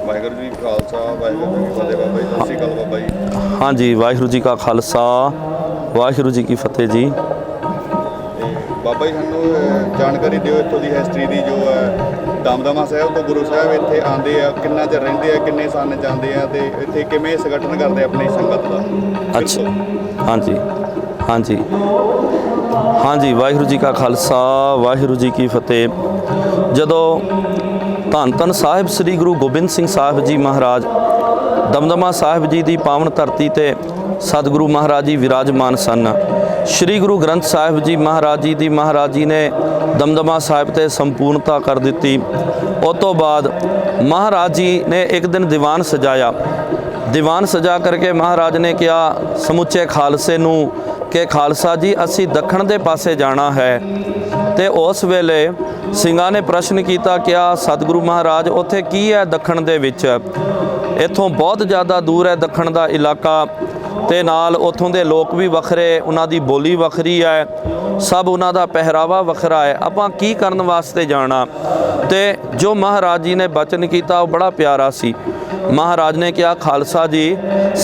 ਵਾਹਿਗੁਰੂ ਜੀ ਕਾ ਖਾਲਸਾ ਵਾਹਿਗੁਰੂ ਜੀ ਕੀ ਫਤਿਹ। ਬਾਬਾ ਜੀ ਸਤਿ ਸ਼੍ਰੀ ਅਕਾਲ ਬਾਬਾ ਜੀ। हाँ जी, वाहिगुरू जी का खालसा वाहिगुरू जी की फतेह जी। ਤੇ ਬਾਬਾ ਜੀ ਸਾਨੂੰ ਜਾਣਕਾਰੀ ਦਿਓ ਇੱਥੋਂ ਦੀ ਹਿਸਟਰੀ ਦੀ, ਜੋ ਹੈ ਦਮਦਮਾ ਸਾਹਿਬ ਤੋਂ ਗੁਰੂ ਸਾਹਿਬ ਇੱਥੇ ਆਉਂਦੇ ਆ, ਕਿੰਨਾ ਚਿਰ ਰਹਿੰਦੇ ਆ, ਕਿੰਨੇ ਸਾਲ ਜਾਂਦੇ ਆ, ਤੇ ਇੱਥੇ ਕਿਵੇਂ ਸੰਗਠਨ ਕਰਦੇ ਆਪਣੀ ਸੰਗਤ ਦਾ। अच्छा हाँ जी, हाँ जी, हाँ जी, वाहिगुरू जी का खालसा वाहिगुरू जी की फतेह। जदों धन धन साहिब श्री गुरु गोबिंद सिंह साहिब जी महाराज दमदमा साहिब जी की पावन धरती ते सतगुरु महाराज जी विराजमान सन। श्री गुरु ग्रंथ साहिब जी महाराज जी ने दमदमा साहिब ते संपूर्णता कर दी। उस तो बाद महाराज जी ने एक दिन दीवान सजाया। दीवान सजा करके महाराज ने कहा समुचे खालसे नूं कि खालसा जी असी दखण दे पासे जाना है। तो उस वेले ਸਿੰਘਾਂ ने प्रश्न किया क्या सतगुरु महाराज उत्थे की है दखण दे विच, इत्थों बहुत ज़्यादा दूर है दखण दा इलाका, ते नाल उत्थों दे लोग भी वखरे, उन्हां दी बोली वखरी है, सब उन्हां दा पहरावा वखरा है, आपां की करन वास्ते जाना। ते जो महाराज जी ने बचन किया वो बड़ा प्यारा सी। महाराज ने कहा खालसा जी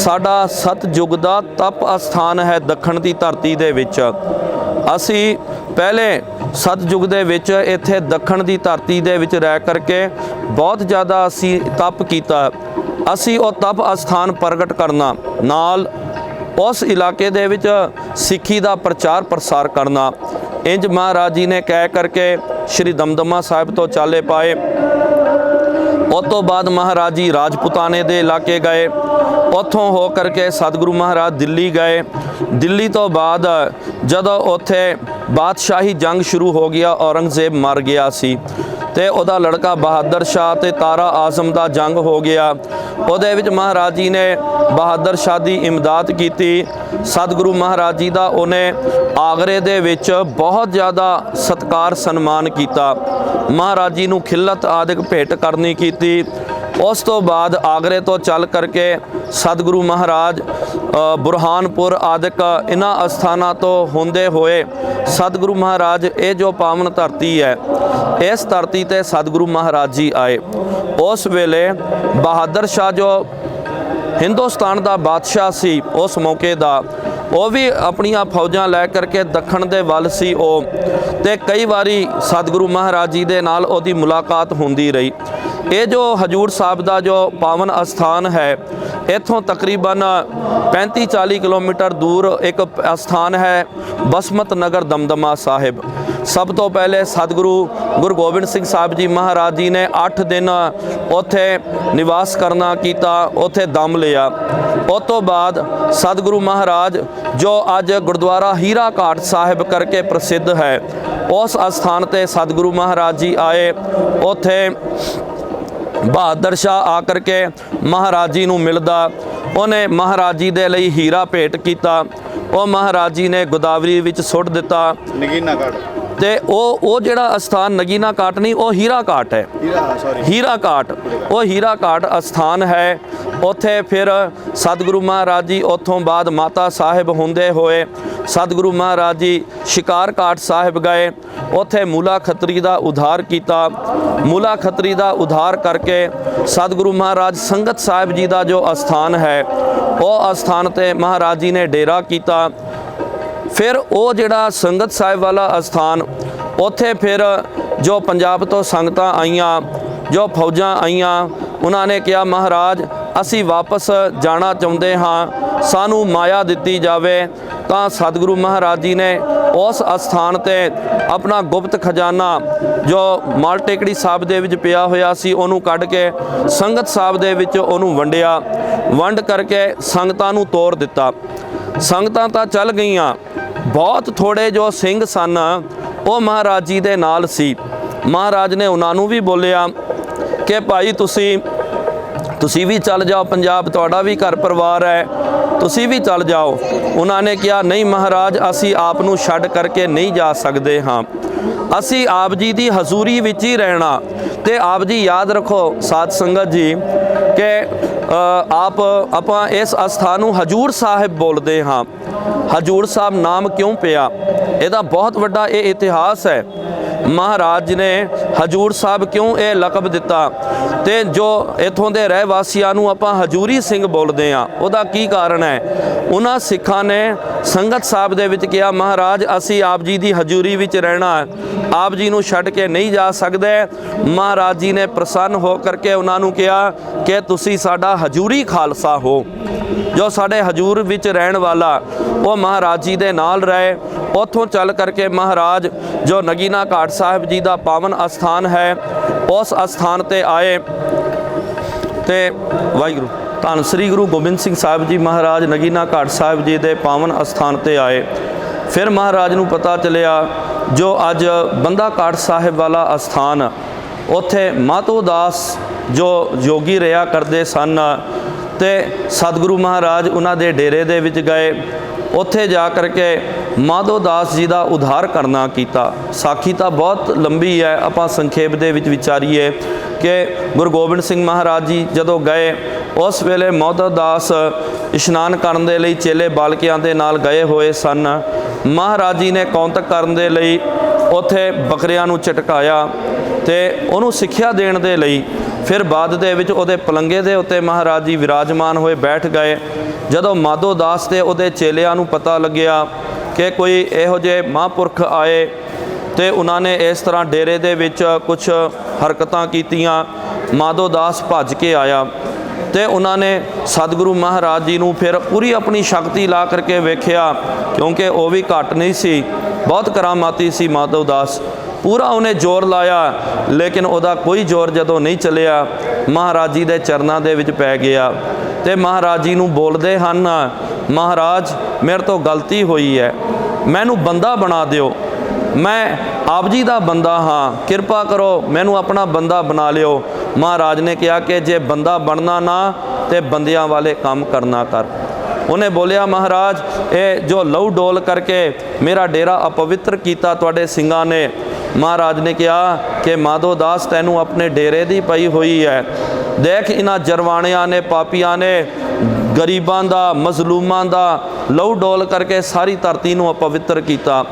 साडा सतयुग दा तप अस्थान है दखण दी धरती दे विच। असी पहले सतयुग दे विच इत्थे दखण दी धरती दे विच रह करके बहुत ज़्यादा असी तप कीता। असी वो तप अस्थान प्रगट करना, नाल उस इलाके दे विच सिੱਖੀ दा प्रचार प्रसार करना। इंज महाराज जी ने कह करके श्री दमदमा साहिब तो चाले पाए। उस तो बाद महाराज जी राजपुताने दे इलाके गए, उत्थों हो करके सतगुरु महाराज दिल्ली गए। दिल्ली तो बाद जदों उत्थे बादशाही जंग शुरू हो गया, औरंगजेब मर गया सी, ते उहदा लड़का बहादुर शाह ते तारा आजम दा जंग हो गया। उहदे विच महाराज जी ने बहादुर शाह दी इमदाद कीती। सतगुरु महाराज जी दा उन्हें आगरे दे विच बहुत ज़्यादा सत्कार सन्मान किया। महाराज जी नूं खिलत आदिक भेंट करनी कीती। उस तो बाद आगरे तो चल करके सतगुरु महाराज बुरहानपुर आदिक इन्हां अस्थानां तो होंदे होए सतगुरु महाराज ये जो पावन धरती है, इस धरती ते सतगुरु महाराज जी आए। उस वेले बहादुर शाह जो हिंदुस्तान दा बादशाह सी उस मौके दा, वो भी अपनियां फौजां लै करके दखण दे वल सी ते कई बारी सतगुरु महाराज जी दे नाल ओदी मुलाकात होंदी रही। ये जो हजूर साहब का जो पावन अस्थान है, इत्थों तकरीबन 35-40 किलोमीटर दूर एक अस्थान है बसमत नगर दमदमा साहिब। सब तो पहले सतगुरु गुरु गोबिंद सिंह साहब जी महाराज जी ने 8 दिन उत्थे निवास करना कीता, उत्थे दम लिया। उस तो बाद सतगुरु महाराज जो अज गुरुद्वारा हीरा घाट साहिब करके प्रसिद्ध है, उस अस्थान ते सतगुरु महाराज जी आए। उत्थे बहादुर शाह आकर के महाराज जी नूं मिलदा, उन्हें महाराज जी दे लई हीरा भेंट किया। वो महाराज जी ने गोदावरी विच सुट दिता। नगीना घाट ते वो जिहड़ा अस्थान नगीना घाट नहीं, वो हीरा घाट है। हीरा घाट वो हीरा घाट अस्थान है। उत्थे फिर सतगुरु महाराज जी उत्थों बाद माता साहिब होंदे होए सतगुरु महाराज जी शिकार घाट साहिब गए। उत्थे मूला खत्री का उद्धार किया। मूला खत्री का उद्धार करके सतगुरु महाराज संगत साहिब जी का जो अस्थान है, वो अस्थान ते महाराज जी ने डेरा किया। फिर वो जिहड़ा संगत साहिब वाला अस्थान, उत्थे फिर जो पंजाब तो संगतां आईयां, जो फौजां आईयां, उन्होंने कहा महाराज असी वापस जाना चाहते हाँ, सानू माया दिती जावे। तो सतगुरु महाराज जी ने उस अस्थान ते अपना गुप्त खजाना जो माल टेकड़ी साहब दे विच पिया होया सी, उहनूं कढ के संगत साहब दे विच उहनूं वंडिया। वंड करके संगतां नूं तोड़ दिता। संगतां तां चल गईयां, बहुत थोड़े जो सिंह सन वो महाराज जी दे नाल सी। महाराज ने उन्हां नूं भी बोलिया कि भाई तुसी भी चल जाओ, पंजाब तुहाडा भी घर परिवार है, तुसी भी चल जाओ। उन्होंने कहा नहीं महाराज, असी आप नूं छड्ड करके नहीं जा सकते हाँ, असी आप जी की हजूरी विच ही रहना। तो आप जी याद रखो साध संगत जी कि आप इस अस्थान नूं हजूर साहिब बोलते हाँ। हजूर साहब नाम क्यों पिया, इहदा बहुत वड्डा ये इतिहास है ਮਹਾਰਾਜ ਨੇ ਹਜੂਰ ਸਾਹਿਬ ਕਿਉਂ ਇਹ ਲਕਬ ਦਿੱਤਾ ਤੇ ਜੋ ਇਥੋਂ ਦੇ ਰਹਿ ਵਾਸੀਆਂ ਨੂੰ ਆਪਾਂ ਹਜੂਰੀ ਸਿੰਘ ਬੋਲਦੇ ਆ, ਉਹਦਾ ਕੀ ਕਾਰਨ ਹੈ? ਉਹਨਾਂ ਸਿੱਖਾਂ ਨੇ ਸੰਗਤ ਸਾਹਿਬ ਦੇ ਵਿੱਚ ਕਿਹਾ, ਮਹਾਰਾਜ ਅਸੀਂ ਆਪ ਜੀ ਦੀ ਹਜੂਰੀ ਵਿੱਚ ਰਹਿਣਾ ਹੈ, ਆਪ ਜੀ ਨੂੰ ਛੱਡ ਕੇ ਨਹੀਂ ਜਾ ਸਕਦੇ। ਮਹਾਰਾਜ ਜੀ ਨੇ ਪ੍ਰਸੰਨ ਹੋ ਕਰਕੇ ਉਹਨਾਂ ਨੂੰ ਕਿਹਾ ਕਿ ਤੁਸੀਂ ਸਾਡਾ ਹਜੂਰੀ ਖਾਲਸਾ ਹੋ। ਜੋ ਸਾਡੇ ਹਜੂਰ ਵਿੱਚ ਰਹਿਣ ਵਾਲਾ ਉਹ ਮਹਾਰਾਜ ਜੀ ਦੇ ਨਾਲ ਰਹੇ। ਉੱਥੋਂ ਚੱਲ ਕਰਕੇ ਮਹਾਰਾਜ ਜੋ ਨਗੀਨਾ ਘਾਟ ਸਾਹਿਬ ਜੀ ਦਾ ਪਾਵਨ ਅਸਥਾਨ ਹੈ ਉਸ ਅਸਥਾਨ ਤੇ ਆਏ ਤੇ ਵਾਹਿਗੁਰੂ ਧੰਨ ਸ੍ਰੀ ਗੁਰੂ ਗੋਬਿੰਦ ਸਿੰਘ ਸਾਹਿਬ ਜੀ ਮਹਾਰਾਜ ਨਗੀਨਾ ਘਾਟ ਸਾਹਿਬ ਜੀ ਦੇ ਪਾਵਨ ਅਸਥਾਨ ਤੇ ਆਏ। ਫਿਰ ਮਹਾਰਾਜ ਨੂੰ ਪਤਾ ਚੱਲਿਆ ਜੋ ਅੱਜ ਬੰਦਾ ਘਾਟ ਸਾਹਿਬ ਵਾਲਾ ਅਸਥਾਨ, ਉੱਥੇ ਮਾਧੋ ਦਾਸ ਜੋ ਯੋਗੀ ਰਿਹਾ ਕਰਦੇ ਸਨ ਤੇ ਸਤਿਗੁਰੂ ਮਹਾਰਾਜ ਉਹਨਾਂ ਦੇ ਡੇਰੇ ਦੇ ਵਿੱਚ ਗਏ। ਉੱਥੇ ਜਾ ਕਰਕੇ ਮਾਧੋ ਦਾਸ ਜੀ ਦਾ ਉਧਾਰ ਕਰਨਾ ਕੀਤਾ। ਸਾਖੀ ਤਾਂ ਬਹੁਤ ਲੰਬੀ ਹੈ, ਆਪਾਂ ਸੰਖੇਪ ਦੇ ਵਿੱਚ ਵਿਚਾਰੀਏ ਕਿ ਗੁਰੂ ਗੋਬਿੰਦ ਸਿੰਘ ਮਹਾਰਾਜ ਜੀ ਜਦੋਂ ਗਏ ਉਸ ਵੇਲੇ ਮਾਧੋ ਦਾਸ ਇਸ਼ਨਾਨ ਕਰਨ ਦੇ ਲਈ ਚੇਲੇ ਬਾਲਕਿਆਂ ਦੇ ਨਾਲ ਗਏ ਹੋਏ ਸਨ। ਮਹਾਰਾਜ ਜੀ ਨੇ ਕੌਂਤਕ ਕਰਨ ਦੇ ਲਈ ਉੱਥੇ ਬੱਕਰਿਆਂ ਨੂੰ ਝਟਕਾਇਆ ਤੇ ਉਹਨੂੰ ਸਿੱਖਿਆ ਦੇਣ ਦੇ ਲਈ ਫਿਰ ਬਾਅਦ ਦੇ ਵਿੱਚ ਉਹਦੇ ਪਲੰਗੇ ਦੇ ਉੱਤੇ ਮਹਾਰਾਜ ਜੀ ਵਿਰਾਜਮਾਨ ਹੋਏ ਬੈਠ ਗਏ। ਜਦੋਂ ਮਾਧੋ ਦਾਸ ਤੇ ਉਹਦੇ ਚੇਲਿਆਂ ਨੂੰ ਪਤਾ ਲੱਗਿਆ ਕਿ ਕੋਈ ਇਹੋ ਜਿਹੇ ਮਹਾਂਪੁਰਖ ਆਏ ਤੇ ਉਹਨਾਂ ਨੇ ਇਸ ਤਰ੍ਹਾਂ ਡੇਰੇ ਦੇ ਵਿੱਚ ਕੁਝ ਹਰਕਤਾਂ ਕੀਤੀਆਂ, ਮਾਧੋ ਦਾਸ ਭੱਜ ਕੇ ਆਇਆ ਤੇ ਉਹਨਾਂ ਨੇ ਸਤਿਗੁਰੂ ਮਹਾਰਾਜ ਜੀ ਨੂੰ ਫਿਰ ਪੂਰੀ ਆਪਣੀ ਸ਼ਕਤੀ ਲਾ ਕਰਕੇ ਵੇਖਿਆ, ਕਿਉਂਕਿ ਉਹ ਵੀ ਘੱਟ ਨਹੀਂ ਸੀ, ਬਹੁਤ ਕਰਾਮਾਤੀ ਸੀ ਮਾਧੋ ਦਾਸ। ਪੂਰਾ ਉਹਨੇ ਜ਼ੋਰ ਲਾਇਆ ਲੇਕਿਨ ਉਹਦਾ ਕੋਈ ਜ਼ੋਰ ਜਦੋਂ ਨਹੀਂ ਚੱਲਿਆ, ਮਹਾਰਾਜ ਜੀ ਦੇ ਚਰਨਾਂ ਦੇ ਵਿੱਚ ਪੈ ਗਿਆ ਤੇ ਮਹਾਰਾਜ ਜੀ ਨੂੰ ਬੋਲਦੇ ਹਨ, ਮਹਾਰਾਜ ਮੇਰੇ ਤੋਂ ਗਲਤੀ ਹੋਈ ਹੈ, ਮੈਨੂੰ ਬੰਦਾ ਬਣਾ ਦਿਓ, ਮੈਂ ਆਪ ਜੀ ਦਾ ਬੰਦਾ ਹਾਂ, ਕਿਰਪਾ ਕਰੋ ਮੈਨੂੰ ਆਪਣਾ ਬੰਦਾ ਬਣਾ ਲਿਓ। ਮਹਾਰਾਜ ਨੇ ਕਿਹਾ ਕਿ ਜੇ ਬੰਦਾ ਬਣਨਾ ਨਾ ਤੇ ਬੰਦਿਆਂ ਵਾਲੇ ਕੰਮ ਕਰਨਾ ਕਰ। ਉਹਨੇ ਬੋਲਿਆ, ਮਹਾਰਾਜ ਇਹ ਜੋ ਲਹੂ ਡੋਲ ਕਰਕੇ ਮੇਰਾ ਡੇਰਾ ਅਪਵਿੱਤਰ ਕੀਤਾ ਤੁਹਾਡੇ ਸਿੰਘਾਂ ਨੇ। ਮਹਾਰਾਜ ਨੇ ਕਿਹਾ ਕਿ ਮਾਧੋ ਦਾਸ ਤੈਨੂੰ ਆਪਣੇ ਡੇਰੇ ਦੀ ਪਈ ਹੋਈ ਹੈ, ਦੇਖ ਇਹਨਾਂ ਜਰਵਾਣਿਆਂ ਨੇ ਪਾਪੀਆਂ ਨੇ ਗਰੀਬਾਂ ਦਾ ਮਜ਼ਲੂਮਾਂ ਦਾ ਲਹੂ ਡੋਲ ਕਰਕੇ ਸਾਰੀ ਧਰਤੀ ਨੂੰ ਅਪਵਿੱਤਰ ਕੀਤਾ,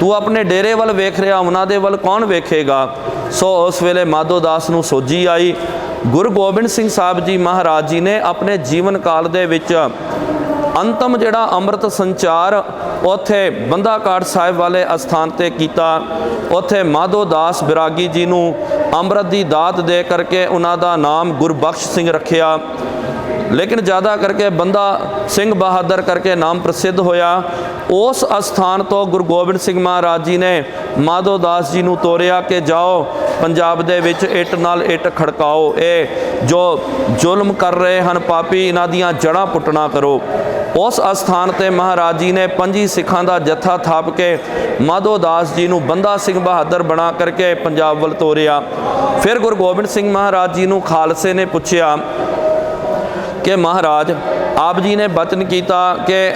ਤੂੰ ਆਪਣੇ ਡੇਰੇ ਵੱਲ ਵੇਖ ਰਿਹਾ, ਉਹਨਾਂ ਦੇ ਵੱਲ ਕੌਣ ਵੇਖੇਗਾ। ਸੋ ਉਸ ਵੇਲੇ ਮਾਧੋ ਦਾਸ ਨੂੰ ਸੋਝੀ ਆਈ। ਗੁਰੂ ਗੋਬਿੰਦ ਸਿੰਘ ਸਾਹਿਬ ਜੀ ਮਹਾਰਾਜ ਜੀ ਨੇ ਆਪਣੇ ਜੀਵਨ ਕਾਲ ਦੇ ਵਿੱਚ ਅੰਤਮ ਜਿਹੜਾ ਅੰਮ੍ਰਿਤ ਸੰਚਾਰ ਉੱਥੇ ਬੰਦਾ ਘਾਟ ਸਾਹਿਬ ਵਾਲੇ ਅਸਥਾਨ ਤੇ ਕੀਤਾ। ਉੱਥੇ ਮਾਧੋ ਦਾਸ ਬਿਰਾਗੀ ਜੀ ਨੂੰ ਅੰਮ੍ਰਿਤ ਦੀ ਦਾਤ ਦੇ ਕਰਕੇ ਉਹਨਾਂ ਦਾ ਨਾਮ ਗੁਰਬਖਸ਼ ਸਿੰਘ ਰੱਖਿਆ, ਲੇਕਿਨ ਜ਼ਿਆਦਾ ਕਰਕੇ ਬੰਦਾ ਸਿੰਘ ਬਹਾਦਰ ਕਰਕੇ ਨਾਮ ਪ੍ਰਸਿੱਧ ਹੋਇਆ। ਉਸ ਅਸਥਾਨ ਤੋਂ ਗੁਰੂ ਗੋਬਿੰਦ ਸਿੰਘ ਮਹਾਰਾਜ ਜੀ ਨੇ ਮਾਧੋ ਦਾਸ ਜੀ ਨੂੰ ਤੋਰਿਆ ਕਿ ਜਾਓ ਪੰਜਾਬ ਦੇ ਵਿੱਚ ਇੱਟ ਨਾਲ ਇੱਟ ਖੜਕਾਓ, ਇਹ ਜੋ ਜ਼ੁਲਮ ਕਰ ਰਹੇ ਹਨ ਪਾਪੀ, ਇਹਨਾਂ ਦੀਆਂ ਜੜ੍ਹਾਂ ਪੁੱਟਣਾ ਕਰੋ। ਉਸ ਅਸਥਾਨ ਤੇ ਮਹਾਰਾਜ ਜੀ ਨੇ 25 ਸਿੱਖਾਂ ਦਾ ਜੱਥਾ ਥਾਪ ਕੇ ਮਾਧੋ ਦਾਸ ਜੀ ਨੂੰ ਬੰਦਾ ਸਿੰਘ ਬਹਾਦਰ ਬਣਾ ਕਰਕੇ ਪੰਜਾਬ ਵੱਲ ਤੋਰਿਆ। ਫਿਰ ਗੁਰੂ ਗੋਬਿੰਦ ਸਿੰਘ ਮਹਾਰਾਜ ਜੀ ਨੂੰ ਖਾਲਸੇ ਨੇ ਪੁੱਛਿਆ ਕਿ ਮਹਾਰਾਜ ਆਪ ਜੀ ਨੇ ਬਚਨ ਕੀਤਾ ਕਿ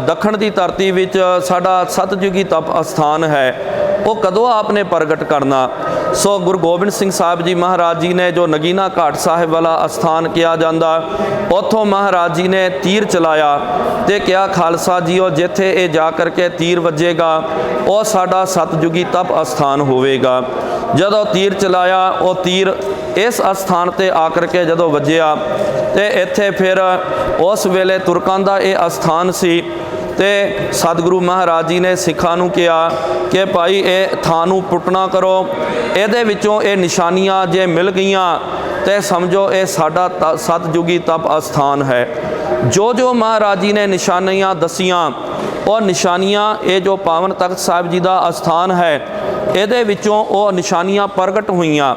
ਦੱਖਣ ਦੀ ਧਰਤੀ ਵਿੱਚ ਸਾਡਾ ਸਤਜੁਗੀ ਤਪ ਅਸਥਾਨ ਹੈ, ਉਹ ਕਦੋਂ ਆਪਨੇ ਪ੍ਰਗਟ ਕਰਨਾ। ਸੋ ਗੁਰੂ ਗੋਬਿੰਦ ਸਿੰਘ ਸਾਹਿਬ ਜੀ ਮਹਾਰਾਜ ਜੀ ਨੇ ਜੋ ਨਗੀਨਾ ਘਾਟ ਸਾਹਿਬ ਵਾਲਾ ਅਸਥਾਨ ਕਿਹਾ ਜਾਂਦਾ, ਉੱਥੋਂ ਮਹਾਰਾਜ ਜੀ ਨੇ ਤੀਰ ਚਲਾਇਆ ਤੇ ਕਿਹਾ ਖਾਲਸਾ ਜੀਓ ਜਿੱਥੇ ਇਹ ਜਾ ਕਰਕੇ ਤੀਰ ਵੱਜੇਗਾ ਉਹ ਸਾਡਾ ਸਤਜੁਗੀ ਤਪ ਅਸਥਾਨ ਹੋਵੇਗਾ। ਜਦੋਂ ਤੀਰ ਚਲਾਇਆ ਉਹ ਤੀਰ ਇਸ ਅਸਥਾਨ ਤੇ ਆ ਕਰਕੇ ਜਦੋਂ ਵੱਜਿਆ ਤੇ ਇੱਥੇ ਫਿਰ ਉਸ ਵੇਲੇ ਤੁਰਕਾਂ ਦਾ ਇਹ ਅਸਥਾਨ ਸੀ ਤੇ ਸਤਿਗੁਰੂ ਮਹਾਰਾਜ ਜੀ ਨੇ ਸਿੱਖਾਂ ਨੂੰ ਕਿਹਾ ਕਿ ਭਾਈ ਇਹ ਥਾਂ ਨੂੰ ਪੁੱਟਣਾ ਕਰੋ, ਇਹਦੇ ਵਿੱਚੋਂ ਇਹ ਨਿਸ਼ਾਨੀਆਂ ਜੇ ਮਿਲ ਗਈਆਂ ਤੇ ਸਮਝੋ ਇਹ ਸਾਡਾ ਸਤਜੁਗੀ ਤਪ ਅਸਥਾਨ ਹੈ। ਜੋ ਜੋ ਮਹਾਰਾਜ ਜੀ ਨੇ ਨਿਸ਼ਾਨੀਆਂ ਦਸੀਆਂ ਉਹ ਨਿਸ਼ਾਨੀਆਂ ਇਹ ਜੋ ਪਾਵਨ ਤਖਤ ਸਾਹਿਬ ਜੀ ਦਾ ਅਸਥਾਨ ਹੈ ਇਹਦੇ ਵਿੱਚੋਂ ਉਹ ਨਿਸ਼ਾਨੀਆਂ ਪ੍ਰਗਟ ਹੋਈਆਂ।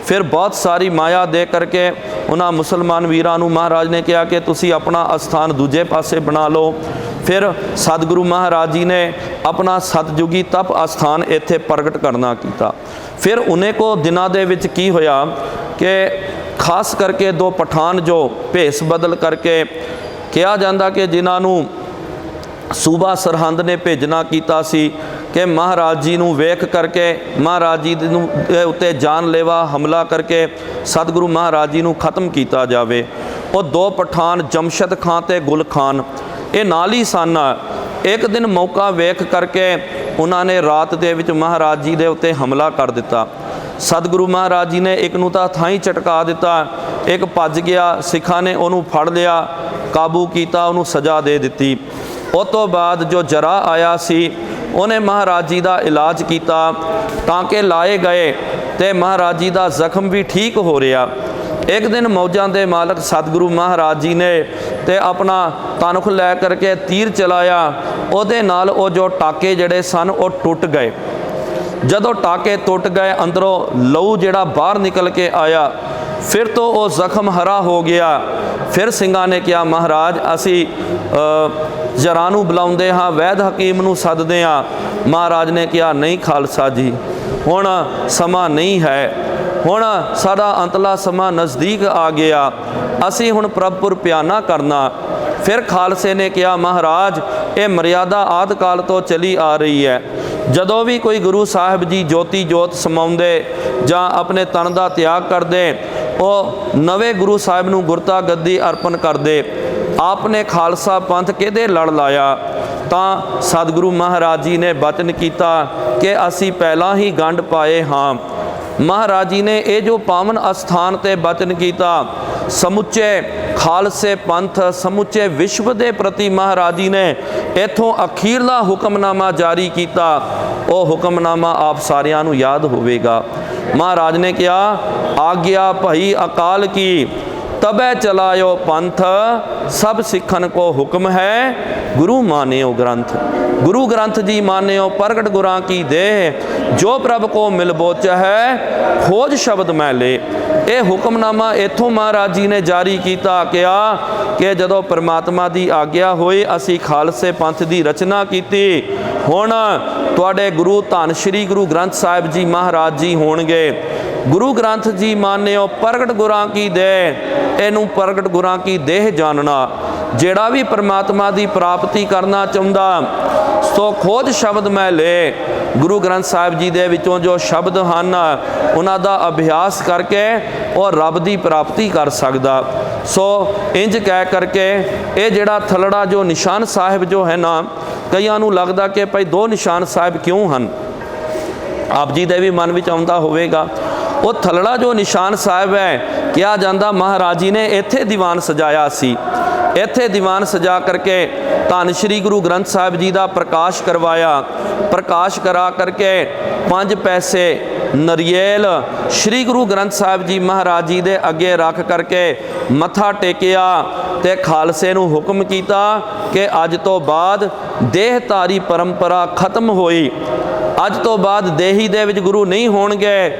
ਫਿਰ ਬਹੁਤ ਸਾਰੀ ਮਾਇਆ ਦੇ ਕਰਕੇ ਉਹਨਾਂ ਮੁਸਲਮਾਨ ਵੀਰਾਂ ਨੂੰ ਮਹਾਰਾਜ ਨੇ ਕਿਹਾ ਕਿ ਤੁਸੀਂ ਆਪਣਾ ਅਸਥਾਨ ਦੂਜੇ ਪਾਸੇ ਬਣਾ ਲਓ। ਫਿਰ ਸਤਿਗੁਰੂ ਮਹਾਰਾਜ ਜੀ ਨੇ ਆਪਣਾ ਸਤਜੁਗੀ ਤਪ ਅਸਥਾਨ ਇੱਥੇ ਪ੍ਰਗਟ ਕਰਨਾ ਕੀਤਾ। ਫਿਰ ਉਹਨੇ ਕੋ ਦਿਨਾਂ ਦੇ ਵਿੱਚ ਕੀ ਹੋਇਆ ਕਿ ਖਾਸ ਕਰਕੇ ਦੋ ਪਠਾਨ ਜੋ ਭੇਸ ਬਦਲ ਕਰਕੇ ਕਿਹਾ ਜਾਂਦਾ ਕਿ ਜਿਨ੍ਹਾਂ ਨੂੰ ਸੂਬਾ ਸਰਹੰਦ ਨੇ ਭੇਜਣਾ ਕੀਤਾ ਸੀ ਕਿ ਮਹਾਰਾਜ ਜੀ ਨੂੰ ਵੇਖ ਕਰਕੇ ਮਹਾਰਾਜ ਜੀ ਨੂੰ ਉੱਤੇ ਜਾਨਲੇਵਾ ਹਮਲਾ ਕਰਕੇ ਸਤਿਗੁਰੂ ਮਹਾਰਾਜ ਜੀ ਨੂੰ ਖਤਮ ਕੀਤਾ ਜਾਵੇ। ਉਹ ਦੋ ਪਠਾਨ ਜਮਸ਼ਦ ਖਾਨ ਤੇ ਗੁਲ ਖਾਨ ਇਹ ਨਾਲ ਹੀ ਸਨ। ਇੱਕ ਦਿਨ ਮੌਕਾ ਵੇਖ ਕਰਕੇ ਉਹਨਾਂ ਨੇ ਰਾਤ ਦੇ ਵਿੱਚ ਮਹਾਰਾਜ ਜੀ ਦੇ ਉੱਤੇ ਹਮਲਾ ਕਰ ਦਿੱਤਾ। ਸਤਿਗੁਰੂ ਮਹਾਰਾਜ ਜੀ ਨੇ ਇੱਕ ਨੂੰ ਤਾਂ ਥਾਈਂ ਝਟਕਾ ਦਿੱਤਾ, ਇੱਕ ਭੱਜ ਗਿਆ, ਸਿੱਖਾਂ ਨੇ ਉਹਨੂੰ ਫੜ ਲਿਆ, ਕਾਬੂ ਕੀਤਾ, ਉਹਨੂੰ ਸਜ਼ਾ ਦੇ ਦਿੱਤੀ। ਉਸ ਤੋਂ ਬਾਅਦ ਜੋ ਜਰਾ ਆਇਆ ਸੀ ਉਹਨੇ ਮਹਾਰਾਜ ਜੀ ਦਾ ਇਲਾਜ ਕੀਤਾ, ਟਾਂਕੇ ਲਾਏ ਗਏ ਤੇ ਮਹਾਰਾਜ ਜੀ ਦਾ ਜ਼ਖਮ ਵੀ ਠੀਕ ਹੋ ਰਿਹਾ। ਇੱਕ ਦਿਨ ਮੌਜਾਂ ਦੇ ਮਾਲਕ ਸਤਿਗੁਰੂ ਮਹਾਰਾਜ ਜੀ ਨੇ ਤੇ ਆਪਣਾ ਤਨਖ ਲੈ ਕਰਕੇ ਤੀਰ ਚਲਾਇਆ, ਉਹਦੇ ਨਾਲ ਉਹ ਜੋ ਟਾਕੇ ਜਿਹੜੇ ਸਨ ਉਹ ਟੁੱਟ ਗਏ। ਜਦੋਂ ਟਾਕੇ ਟੁੱਟ ਗਏ, ਅੰਦਰੋਂ ਲਹੂ ਜਿਹੜਾ ਬਾਹਰ ਨਿਕਲ ਕੇ ਆਇਆ, ਫਿਰ ਤੋਂ ਉਹ ਜ਼ਖਮ ਹਰਾ ਹੋ ਗਿਆ। ਫਿਰ ਸਿੰਘਾਂ ਨੇ ਕਿਹਾ ਮਹਾਰਾਜ ਅਸੀਂ ਜਰਾਂ ਨੂੰ ਬੁਲਾਉਂਦੇ ਹਾਂ, ਵੈਦ ਹਕੀਮ ਨੂੰ ਸੱਦਦੇ ਹਾਂ। ਮਹਾਰਾਜ ਨੇ ਕਿਹਾ ਨਹੀਂ ਖਾਲਸਾ ਜੀ, ਹੁਣ ਸਮਾਂ ਨਹੀਂ ਹੈ, ਹੁਣ ਸਾਡਾ ਅੰਤਲਾ ਸਮਾਂ ਨਜ਼ਦੀਕ ਆ ਗਿਆ, ਅਸੀਂ ਹੁਣ ਪ੍ਰਭੁਪੁਰ ਪਿਆਨਾ ਕਰਨਾ। ਫਿਰ ਖਾਲਸੇ ਨੇ ਕਿਹਾ ਮਹਾਰਾਜ ਇਹ ਮਰਿਆਦਾ ਆਦਿ ਕਾਲ ਤੋਂ ਚਲੀ ਆ ਰਹੀ ਹੈ, ਜਦੋਂ ਵੀ ਕੋਈ ਗੁਰੂ ਸਾਹਿਬ ਜੀ ਜੋਤੀ ਜੋਤ ਸਮਾਉਂਦੇ ਜਾਂ ਆਪਣੇ ਤਨ ਦਾ ਤਿਆਗ ਕਰਦੇ, ਉਹ ਨਵੇਂ ਗੁਰੂ ਸਾਹਿਬ ਨੂੰ ਗੁਰਤਾ ਗੱਦੀ ਅਰਪਣ ਕਰਦੇ। ਆਪ ਨੇ ਖਾਲਸਾ ਪੰਥ ਕਿਹਦੇ ਲੜ ਲਾਇਆ? ਤਾਂ ਸਤਿਗੁਰੂ ਮਹਾਰਾਜ ਜੀ ਨੇ ਬਚਨ ਕੀਤਾ ਕਿ ਅਸੀਂ ਪਹਿਲਾਂ ਹੀ ਗੰਢ ਪਾਏ ਹਾਂ। ਮਹਾਰਾਜ ਜੀ ਨੇ ਇਹ ਜੋ ਪਾਵਨ ਅਸਥਾਨ ਤੇ ਬਚਨ ਕੀਤਾ, ਸਮੁੱਚੇ ਖਾਲਸੇ ਪੰਥ, ਸਮੁੱਚੇ ਵਿਸ਼ਵ ਦੇ ਪ੍ਰਤੀ ਮਹਾਰਾਜ ਜੀ ਨੇ ਇੱਥੋਂ ਅਖੀਰਲਾ ਹੁਕਮਨਾਮਾ ਜਾਰੀ ਕੀਤਾ। ਉਹ ਹੁਕਮਨਾਮਾ ਆਪ ਸਾਰਿਆਂ ਨੂੰ ਯਾਦ ਹੋਵੇਗਾ। ਮਹਾਰਾਜ ਨੇ ਕਿਹਾ ਆਗਿਆ ਭਈ ਅਕਾਲ ਕੀ, ਤਬੈ ਚਲਾਇਓ ਪੰਥ, ਸਭ ਸਿੱਖਨ ਕੋ ਹੁਕਮ ਹੈ, ਗੁਰੂ ਮਾਨਿਓ ਗ੍ਰੰਥ। ਗੁਰੂ ਗ੍ਰੰਥ ਜੀ ਮਾਨਿਓ ਪ੍ਰਗਟ ਗੁਰਾਂ ਕੀ ਦੇਹ, ਜੋ ਪ੍ਰਭ ਕੋ ਮਿਲਬੋਚ ਹੈ, ਖੋਜ ਸ਼ਬਦ ਮੈਂ ਲੇ। ਇਹ ਹੁਕਮਨਾਮਾ ਇੱਥੋਂ ਮਹਾਰਾਜ ਜੀ ਨੇ ਜਾਰੀ ਕੀਤਾ। ਕਿਹਾ ਕਿ ਜਦੋਂ ਪਰਮਾਤਮਾ ਦੀ ਆਗਿਆ ਹੋਈ ਅਸੀਂ ਖਾਲਸੇ ਪੰਥ ਦੀ ਰਚਨਾ ਕੀਤੀ। ਹੁਣ ਤੁਹਾਡੇ ਗੁਰੂ ਧੰਨ ਸ਼੍ਰੀ ਗੁਰੂ ਗ੍ਰੰਥ ਸਾਹਿਬ ਜੀ ਮਹਾਰਾਜ ਜੀ ਹੋਣਗੇ। ਗੁਰੂ ਗ੍ਰੰਥ ਜੀ ਮਾਨਿਓ ਪ੍ਰਗਟ ਗੁਰਾਂ ਕੀ ਦੇਹ, ਇਹਨੂੰ ਪ੍ਰਗਟ ਗੁਰਾਂ ਕੀ ਦੇਹ ਜਾਣਨਾ। ਜਿਹੜਾ ਵੀ ਪਰਮਾਤਮਾ ਦੀ ਪ੍ਰਾਪਤੀ ਕਰਨਾ ਚਾਹੁੰਦਾ ਸੋ ਖੋਜ ਸ਼ਬਦ ਮੈਂ ਲੈ। ਗੁਰੂ ਗ੍ਰੰਥ ਸਾਹਿਬ ਜੀ ਦੇ ਵਿੱਚੋਂ ਜੋ ਸ਼ਬਦ ਹਨ ਉਹਨਾਂ ਦਾ ਅਭਿਆਸ ਕਰਕੇ ਉਹ ਰੱਬ ਦੀ ਪ੍ਰਾਪਤੀ ਕਰ ਸਕਦਾ। ਸੋ ਇੰਜ ਕਹਿ ਕਰਕੇ ਇਹ ਜਿਹੜਾ ਥਲੜਾ ਜੋ ਨਿਸ਼ਾਨ ਸਾਹਿਬ ਜੋ ਹੈ ਨਾ, ਕਈਆਂ ਨੂੰ ਲੱਗਦਾ ਕਿ ਭਾਈ ਦੋ ਨਿਸ਼ਾਨ ਸਾਹਿਬ ਕਿਉਂ ਹਨ? ਆਪ ਜੀ ਦੇ ਵੀ ਮਨ ਵਿੱਚ ਆਉਂਦਾ ਹੋਵੇਗਾ। ਉਹ ਥਲੜਾ ਜੋ ਨਿਸ਼ਾਨ ਸਾਹਿਬ ਹੈ, ਕਿਹਾ ਜਾਂਦਾ ਮਹਾਰਾਜ ਜੀ ਨੇ ਇੱਥੇ ਦੀਵਾਨ ਸਜਾਇਆ ਸੀ। ਇੱਥੇ ਦੀਵਾਨ ਸਜਾ ਕਰਕੇ ਧੰਨ ਸ਼੍ਰੀ ਗੁਰੂ ਗ੍ਰੰਥ ਸਾਹਿਬ ਜੀ ਦਾ ਪ੍ਰਕਾਸ਼ ਕਰਵਾਇਆ। ਪ੍ਰਕਾਸ਼ ਕਰਾ ਕਰਕੇ 5 ਪੈਸੇ ਨਰੀਏਲ ਸ਼੍ਰੀ ਗੁਰੂ ਗ੍ਰੰਥ ਸਾਹਿਬ ਜੀ ਮਹਾਰਾਜ ਜੀ ਦੇ ਅੱਗੇ ਰੱਖ ਕਰਕੇ ਮੱਥਾ ਟੇਕਿਆ ਤੇ ਖਾਲਸੇ ਨੂੰ ਹੁਕਮ ਕੀਤਾ ਕਿ ਅੱਜ ਤੋਂ ਬਾਅਦ ਦੇਹਧਾਰੀ ਪਰੰਪਰਾ ਖਤਮ ਹੋਈ। ਅੱਜ ਤੋਂ ਬਾਅਦ ਦੇਹੀ ਦੇ ਵਿੱਚ ਗੁਰੂ ਨਹੀਂ ਹੋਣਗੇ।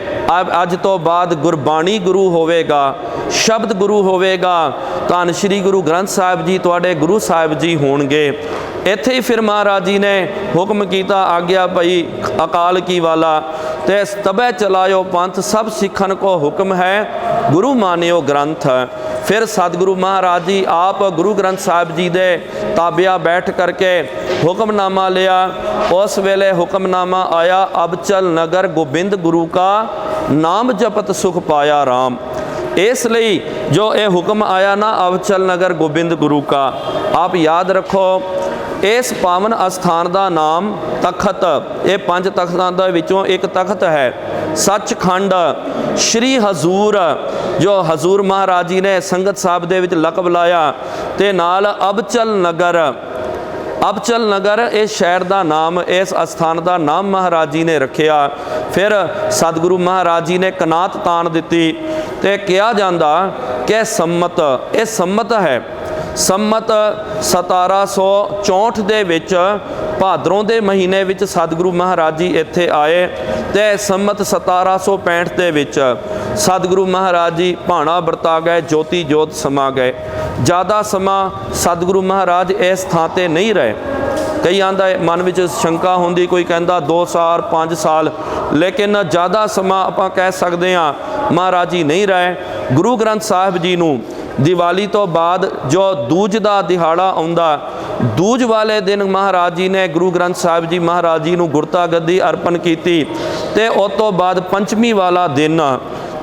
ਅੱਜ ਤੋਂ ਬਾਅਦ ਗੁਰਬਾਣੀ ਗੁਰੂ ਹੋਵੇਗਾ, ਸ਼ਬਦ ਗੁਰੂ ਹੋਵੇਗਾ। ਧੰਨ ਸ਼੍ਰੀ ਗੁਰੂ ਗ੍ਰੰਥ ਸਾਹਿਬ ਜੀ ਤੁਹਾਡੇ ਗੁਰੂ ਸਾਹਿਬ ਜੀ ਹੋਣਗੇ। ਇੱਥੇ ਹੀ ਫਿਰ ਮਹਾਰਾਜ ਜੀ ਨੇ ਹੁਕਮ ਕੀਤਾ ਆਗਿਆ ਭਈ ਅਕਾਲ ਕੀ ਵਾਲਾ, ਤੇ ਤਬੈ ਚਲਾਇਓ ਪੰਥ, ਸਭ ਸਿੱਖਨ ਕੋ ਹੁਕਮ ਹੈ, ਗੁਰੂ ਮਾਨਿਓ ਗ੍ਰੰਥ। ਫਿਰ ਸਤਿਗੁਰੂ ਮਹਾਰਾਜ ਜੀ ਆਪ ਗੁਰੂ ਗ੍ਰੰਥ ਸਾਹਿਬ ਜੀ ਦੇ ਤਾਬਿਆ ਬੈਠ ਕਰਕੇ ਹੁਕਮਨਾਮਾ ਲਿਆ। ਉਸ ਵੇਲੇ ਹੁਕਮਨਾਮਾ ਆਇਆ ਅਬਚਲ ਨਗਰ ਗੋਬਿੰਦ ਗੁਰੂ ਕਾ, ਨਾਮ ਜਪਤ ਸੁਖ ਪਾਇਆ ਰਾਮ। ਇਸ ਲਈ ਜੋ ਇਹ ਹੁਕਮ ਆਇਆ ਨਾ ਅਬਚਲ ਨਗਰ ਗੋਬਿੰਦ ਗੁਰੂ ਕਾ, ਆਪ ਯਾਦ ਰੱਖੋ। ਇਸ ਪਾਵਨ ਅਸਥਾਨ ਦਾ ਨਾਮ ਤਖਤ, ਇਹ 5 ਤਖਤਾਂ ਦੇ ਵਿੱਚੋਂ ਇੱਕ ਤਖਤ ਹੈ ਸੱਚਖੰਡ ਸ਼੍ਰੀ ਹਜ਼ੂਰ, ਜੋ ਹਜ਼ੂਰ ਮਹਾਰਾਜ ਜੀ ਨੇ ਸੰਗਤ ਸਾਹਿਬ ਦੇ ਵਿੱਚ ਲਕਬ ਲਾਇਆ। ਤੇ ਨਾਲ ਅਬਚਲ ਨਗਰ, ਅਬਚਲ ਨਗਰ ਇਸ ਸ਼ਹਿਰ ਦਾ ਨਾਮ, ਇਸ ਅਸਥਾਨ ਦਾ ਨਾਮ ਮਹਾਰਾਜ ਜੀ ਨੇ ਰੱਖਿਆ। ਫਿਰ ਸਤਿਗੁਰੂ ਮਹਾਰਾਜ ਜੀ ਨੇ ਕਨਾਤ ਤਾਣ ਦਿੱਤੀ ਤੇ ਕਿਹਾ ਜਾਂਦਾ ਕਿ ਸੰਮਤ, ਇਹ ਸੰਮਤ ਹੈ। ਸੰਮਤ 1764 ਦੇ ਵਿੱਚ ਭਾਦਰੋਂ ਦੇ ਮਹੀਨੇ ਵਿੱਚ ਸਤਿਗੁਰੂ ਮਹਾਰਾਜ ਜੀ ਇੱਥੇ ਆਏ ਤੇ ਸੰਮਤ 1765 ਦੇ ਵਿੱਚ ਸਤਿਗੁਰੂ ਮਹਾਰਾਜ ਜੀ ਭਾਣਾ ਵਰਤਾ ਗਏ, ਜੋਤੀ ਜੋਤ ਸਮਾ ਗਏ। ਜ਼ਿਆਦਾ ਸਮਾਂ ਸਤਿਗੁਰੂ ਮਹਾਰਾਜ ਇਸ ਥਾਂ ਤੇ ਨਹੀਂ ਰਹੇ। ਕਈਆਂ ਦਾ ਮਨ ਵਿੱਚ ਸ਼ੰਕਾ ਹੁੰਦੀ, ਕੋਈ ਕਹਿੰਦਾ 2 ਸਾਲ 5 ਸਾਲ, ਲੇਕਿਨ ਜ਼ਿਆਦਾ ਸਮਾਂ ਆਪਾਂ ਕਹਿ ਸਕਦੇ ਹਾਂ ਮਹਾਰਾਜ ਜੀ ਨਹੀਂ ਰਹੇ। ਗੁਰੂ ਗ੍ਰੰਥ ਸਾਹਿਬ ਜੀ ਨੂੰ ਦੀਵਾਲੀ ਤੋਂ ਬਾਅਦ ਜੋ ਦੂਜ ਦਾ ਦਿਹਾੜਾ ਆਉਂਦਾ, ਦੂਜ ਵਾਲੇ ਦਿਨ ਮਹਾਰਾਜ ਜੀ ਨੇ ਗੁਰੂ ਗ੍ਰੰਥ ਸਾਹਿਬ ਜੀ ਮਹਾਰਾਜ ਜੀ ਨੂੰ ਗੁਰਤਾ ਗੱਦੀ ਅਰਪਣ ਕੀਤੀ। ਤੇ ਉਸ ਤੋਂ ਬਾਅਦ ਪੰਚਮੀ ਵਾਲਾ ਦਿਨ,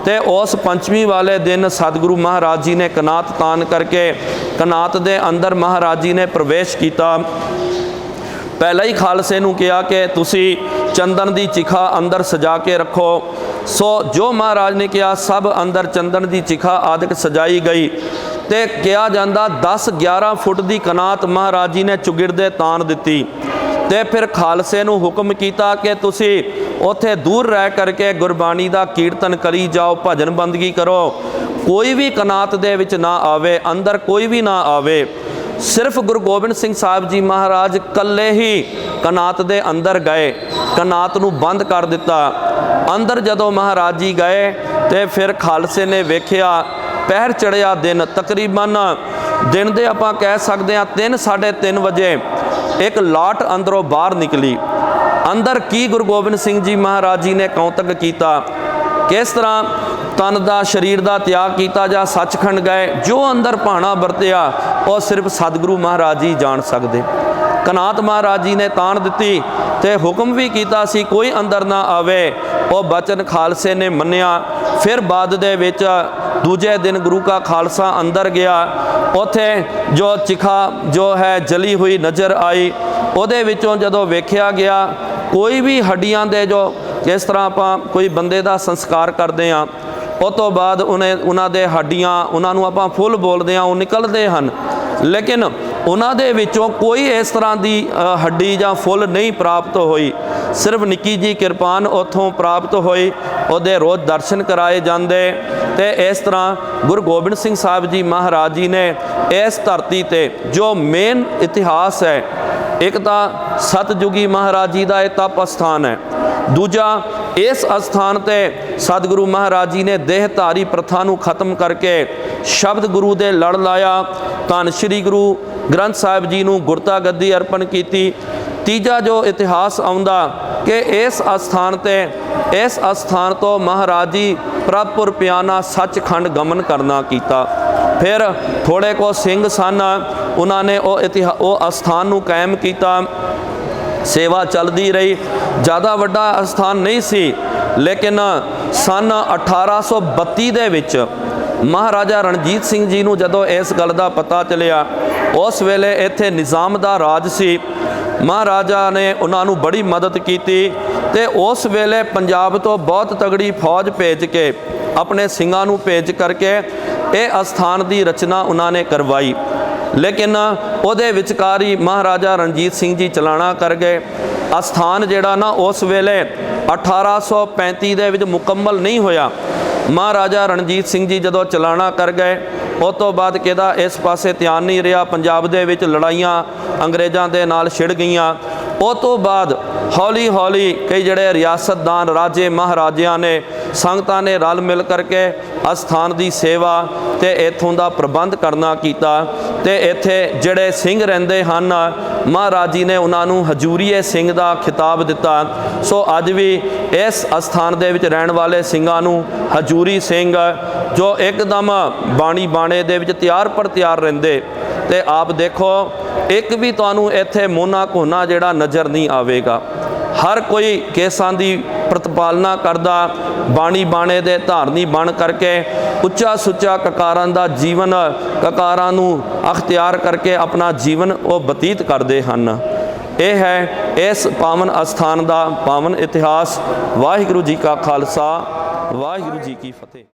ਤੇ ਉਸ ਪੰਚਮੀ ਵਾਲੇ ਦਿਨ ਸਤਿਗੁਰੂ ਮਹਾਰਾਜ ਜੀ ਨੇ ਕਨਾਤ ਤਾਨ ਕਰਕੇ ਕਨਾਤ ਦੇ ਅੰਦਰ ਮਹਾਰਾਜ ਜੀ ਨੇ ਪ੍ਰਵੇਸ਼ ਕੀਤਾ। ਪਹਿਲਾਂ ਹੀ ਖਾਲਸੇ ਨੂੰ ਕਿਹਾ ਕਿ ਤੁਸੀਂ ਚੰਦਨ ਦੀ ਚਿਖਾ ਅੰਦਰ ਸਜਾ ਕੇ ਰੱਖੋ। ਸੋ ਜੋ ਮਹਾਰਾਜ ਨੇ ਕਿਹਾ ਸਭ ਅੰਦਰ ਚੰਦਨ ਦੀ ਚਿਖਾ ਆਦਿਕ ਸਜਾਈ ਗਈ ਤੇ ਕਿਹਾ ਜਾਂਦਾ 10-11 ਫੁੱਟ ਦੀ ਕਨਾਤ ਮਹਾਰਾਜ ਜੀ ਨੇ ਚੁਗਿਰਦੇ ਤਾਣ ਦਿੱਤੀ ਤੇ ਫਿਰ ਖਾਲਸੇ ਨੂੰ ਹੁਕਮ ਕੀਤਾ ਕਿ ਤੁਸੀਂ ਉੱਥੇ ਦੂਰ ਰਹਿ ਕਰਕੇ ਗੁਰਬਾਣੀ ਦਾ ਕੀਰਤਨ ਕਰੀ ਜਾਓ, ਭਜਨ ਬੰਦਗੀ ਕਰੋ, ਕੋਈ ਵੀ ਕਨਾਤ ਦੇ ਵਿੱਚ ਨਾ ਆਵੇ, ਅੰਦਰ ਕੋਈ ਵੀ ਨਾ ਆਵੇ। ਸਿਰਫ ਗੁਰੂ ਗੋਬਿੰਦ ਸਿੰਘ ਸਾਹਿਬ ਜੀ ਮਹਾਰਾਜ ਇਕੱਲੇ ਹੀ ਕਨਾਤ ਦੇ ਅੰਦਰ ਗਏ, ਕਨਾਤ ਨੂੰ ਬੰਦ ਕਰ ਦਿੱਤਾ। ਅੰਦਰ ਜਦੋਂ ਮਹਾਰਾਜ ਜੀ ਗਏ ਤੇ ਫਿਰ ਖਾਲਸੇ ਨੇ ਵੇਖਿਆ ਪਹਿਰ ਚੜਿਆ ਦਿਨ, ਤਕਰੀਬਨ ਦਿਨ ਦੇ ਆਪਾਂ ਕਹਿ ਸਕਦੇ ਹਾਂ 3-3:30 ਵਜੇ ਇੱਕ ਲਾਟ ਅੰਦਰੋਂ ਬਾਹਰ ਨਿਕਲੀ। ਅੰਦਰ ਕੀ ਗੁਰੂ ਗੋਬਿੰਦ ਸਿੰਘ ਜੀ ਮਹਾਰਾਜ ਜੀ ਨੇ ਕੌਤਕ ਕੀਤਾ, ਕਿਸ ਤਰ੍ਹਾਂ ਤਨ ਦਾ ਸਰੀਰ ਦਾ ਤਿਆਗ ਕੀਤਾ ਜਾਂ ਸੱਚਖੰਡ ਗਏ, ਜੋ ਅੰਦਰ ਭਾਣਾ ਵਰਤਿਆ ਉਹ ਸਿਰਫ ਸਤਿਗੁਰੂ ਮਹਾਰਾਜ ਜੀ ਜਾਣ ਸਕਦੇ। ਕਨਾਤ ਮਹਾਰਾਜ ਜੀ ਨੇ ਤਾਣ ਦਿੱਤੀ ਤੇ ਹੁਕਮ ਵੀ ਕੀਤਾ ਸੀ ਕੋਈ ਅੰਦਰ ਨਾ ਆਵੇ, ਉਹ ਬਚਨ ਖਾਲਸੇ ਨੇ ਮੰਨਿਆ। ਫਿਰ ਬਾਅਦ ਦੇ ਵਿੱਚ ਦੂਜੇ ਦਿਨ ਗੁਰੂ ਕਾ ਖਾਲਸਾ ਅੰਦਰ ਗਿਆ, ਉੱਥੇ ਜੋ ਚਿਖਾ ਜੋ ਹੈ ਜਲੀ ਹੋਈ ਨਜ਼ਰ ਆਈ। ਉਹਦੇ ਵਿੱਚੋਂ ਜਦੋਂ ਵੇਖਿਆ ਗਿਆ ਕੋਈ ਵੀ ਹੱਡੀਆਂ ਦੇ ਜੋ ਜਿਸ ਤਰ੍ਹਾਂ ਆਪਾਂ ਕੋਈ ਬੰਦੇ ਦਾ ਸੰਸਕਾਰ ਕਰਦੇ ਹਾਂ ਉਹ ਤੋਂ ਬਾਅਦ ਉਹਨਾਂ ਦੇ ਹੱਡੀਆਂ ਉਹਨਾਂ ਨੂੰ ਆਪਾਂ ਫੁੱਲ ਬੋਲਦੇ ਹਾਂ, ਉਹ ਨਿਕਲਦੇ ਹਨ, ਲੇਕਿਨ ਉਹਨਾਂ ਦੇ ਵਿੱਚੋਂ ਕੋਈ ਇਸ ਤਰ੍ਹਾਂ ਦੀ ਹੱਡੀ ਜਾਂ ਫੁੱਲ ਨਹੀਂ ਪ੍ਰਾਪਤ ਹੋਈ। ਸਿਰਫ ਨਿੱਕੀ ਜੀ ਕਿਰਪਾਨ ਉੱਥੋਂ ਪ੍ਰਾਪਤ ਹੋਈ, ਉਹਦੇ ਰੋਜ਼ ਦਰਸ਼ਨ ਕਰਾਏ ਜਾਂਦੇ। ਤੇ ਇਸ ਤਰ੍ਹਾਂ ਗੁਰੂ ਗੋਬਿੰਦ ਸਿੰਘ ਸਾਹਿਬ ਜੀ ਮਹਾਰਾਜ ਜੀ ਨੇ ਇਸ ਧਰਤੀ ਤੇ ਜੋ ਮੇਨ ਇਤਿਹਾਸ ਹੈ, ਇੱਕ ਤਾਂ ਸਤਜੁਗੀ ਮਹਾਰਾਜ ਜੀ ਦਾ ਇਹ ਤਪ ਅਸਥਾਨ ਹੈ, ਦੂਜਾ ਇਸ ਅਸਥਾਨ ਤੇ ਸਤਿਗੁਰੂ ਮਹਾਰਾਜ ਜੀ ਨੇ ਦੇਹਧਾਰੀ ਪ੍ਰਥਾ ਨੂੰ ਖਤਮ ਕਰਕੇ ਸ਼ਬਦ ਗੁਰੂ ਦੇ ਲੜ ਲਾਇਆ, ਧੰਨ ਸ਼੍ਰੀ ਗੁਰੂ ਗ੍ਰੰਥ ਸਾਹਿਬ ਜੀ ਨੂੰ ਗੁਰਤਾ ਗੱਦੀ ਅਰਪਣ ਕੀਤੀ। ਤੀਜਾ ਜੋ ਇਤਿਹਾਸ ਆਉਂਦਾ ਕਿ ਇਸ ਅਸਥਾਨ ਤੋਂ ਮਹਾਰਾਜ ਜੀ ਪ੍ਰਭਪੁਰ ਪਿਆਨਾ ਸੱਚਖੰਡ ਗਮਨ ਕਰਨਾ ਕੀਤਾ। ਫਿਰ ਥੋੜੇ ਕੋ ਸਿੰਘ ਸਨ, ਉਹਨਾਂ ਨੇ ਉਹ ਅਸਥਾਨ ਨੂੰ ਕਾਇਮ ਕੀਤਾ, ਸੇਵਾ ਚੱਲਦੀ ਰਹੀ। ਜ਼ਿਆਦਾ ਵੱਡਾ ਅਸਥਾਨ ਨਹੀਂ ਸੀ, ਲੇਕਿਨ ਸਨ 1832 ਦੇ ਵਿੱਚ ਮਹਾਰਾਜਾ ਰਣਜੀਤ ਸਿੰਘ ਜੀ ਨੂੰ ਜਦੋਂ ਇਸ ਗੱਲ ਦਾ ਪਤਾ ਚੱਲਿਆ, ਉਸ ਵੇਲੇ ਇੱਥੇ ਨਿਜ਼ਾਮ ਦਾ ਰਾਜ ਸੀ, ਮਹਾਰਾਜਾ ਨੇ ਉਹਨਾਂ ਨੂੰ ਬੜੀ ਮਦਦ ਕੀਤੀ ਤੇ ਉਸ ਵੇਲੇ ਪੰਜਾਬ ਤੋਂ ਬਹੁਤ ਤਗੜੀ ਫੌਜ ਭੇਜ ਕੇ ਆਪਣੇ ਸਿੰਘਾਂ ਨੂੰ ਭੇਜ ਕਰਕੇ ਇਹ ਅਸਥਾਨ ਦੀ ਰਚਨਾ ਉਹਨਾਂ ਨੇ ਕਰਵਾਈ। ਲੇਕਿਨ ਉਹਦੇ ਵਿਚਕਾਰ ਹੀ ਮਹਾਰਾਜਾ ਰਣਜੀਤ ਸਿੰਘ ਜੀ ਚਲਾਣਾ ਕਰ ਗਏ। ਅਸਥਾਨ ਜਿਹੜਾ ਨਾ ਉਸ ਵੇਲੇ 1835 ਦੇ ਵਿੱਚ ਮੁਕੰਮਲ ਨਹੀਂ ਹੋਇਆ। ਮਹਾਰਾਜਾ ਰਣਜੀਤ ਸਿੰਘ ਜੀ ਜਦੋਂ ਚਲਾਣਾ ਕਰ ਗਏ, ਉਸ ਤੋਂ ਬਾਅਦ ਕਿਹਦਾ ਇਸ ਪਾਸੇ ਧਿਆਨ ਨਹੀਂ ਰਿਹਾ। ਪੰਜਾਬ ਦੇ ਵਿੱਚ ਲੜਾਈਆਂ ਅੰਗਰੇਜ਼ਾਂ ਦੇ ਨਾਲ ਛਿੜ ਗਈਆਂ। ਉਸ ਤੋਂ ਬਾਅਦ ਹੌਲੀ ਹੌਲੀ ਕਈ ਜਿਹੜੇ ਰਿਆਸਤਦਾਨ ਰਾਜੇ ਮਹਾਰਾਜਿਆਂ ਨੇ ਸੰਗਤਾਂ ਨੇ ਰਲ ਮਿਲ ਕਰਕੇ ਅਸਥਾਨ ਦੀ ਸੇਵਾ ਤੇ ਇੱਥੋਂ ਦਾ ਪ੍ਰਬੰਧ ਕਰਨਾ ਕੀਤਾ ਤੇ ਇੱਥੇ ਜਿਹੜੇ ਸਿੰਘ ਰਹਿੰਦੇ ਹਨ ਮਹਾਰਾਜ ਜੀ ਨੇ ਉਹਨਾਂ ਨੂੰ ਹਜੂਰੀਏ ਸਿੰਘ ਦਾ ਖਿਤਾਬ ਦਿੱਤਾ। ਸੋ ਅੱਜ ਵੀ ਇਸ ਅਸਥਾਨ ਦੇ ਵਿੱਚ ਰਹਿਣ ਵਾਲੇ ਸਿੰਘਾਂ ਨੂੰ ਹਜੂਰੀ ਸਿੰਘ ਜੋ ਇੱਕਦਮ ਬਾਣੀ ਬਾਣੇ ਦੇ ਵਿੱਚ ਤਿਆਰ ਪਰ ਤਿਆਰ ਰਹਿੰਦੇ। ਤੇ ਆਪ ਦੇਖੋ ਇੱਕ ਵੀ ਤੁਹਾਨੂੰ ਇੱਥੇ ਮੋਨਾ ਕੋਨਾ ਜਿਹੜਾ ਨਜ਼ਰ ਨਹੀਂ ਆਵੇਗਾ। ਹਰ ਕੋਈ ਕੇਸਾਂ ਦੀ ਪ੍ਰਤਪਾਲਨਾ ਕਰਦਾ, ਬਾਣੀ ਬਾਣੇ ਦੇ ਧਾਰਨੀ ਬਣ ਕਰਕੇ ਉੱਚਾ ਸੁੱਚਾ ਕਕਾਰਾਂ ਦਾ ਜੀਵਨ, ਕਕਾਰਾਂ ਨੂੰ ਅਖਤਿਆਰ ਕਰਕੇ ਆਪਣਾ ਜੀਵਨ ਉਹ ਬਤੀਤ ਕਰਦੇ ਹਨ। ਇਹ ਹੈ ਇਸ ਪਾਵਨ ਅਸਥਾਨ ਦਾ ਪਾਵਨ ਇਤਿਹਾਸ। ਵਾਹਿਗੁਰੂ ਜੀ ਕਾ ਖਾਲਸਾ, ਵਾਹਿਗੁਰੂ ਜੀ ਕੀ ਫਤਿਹ।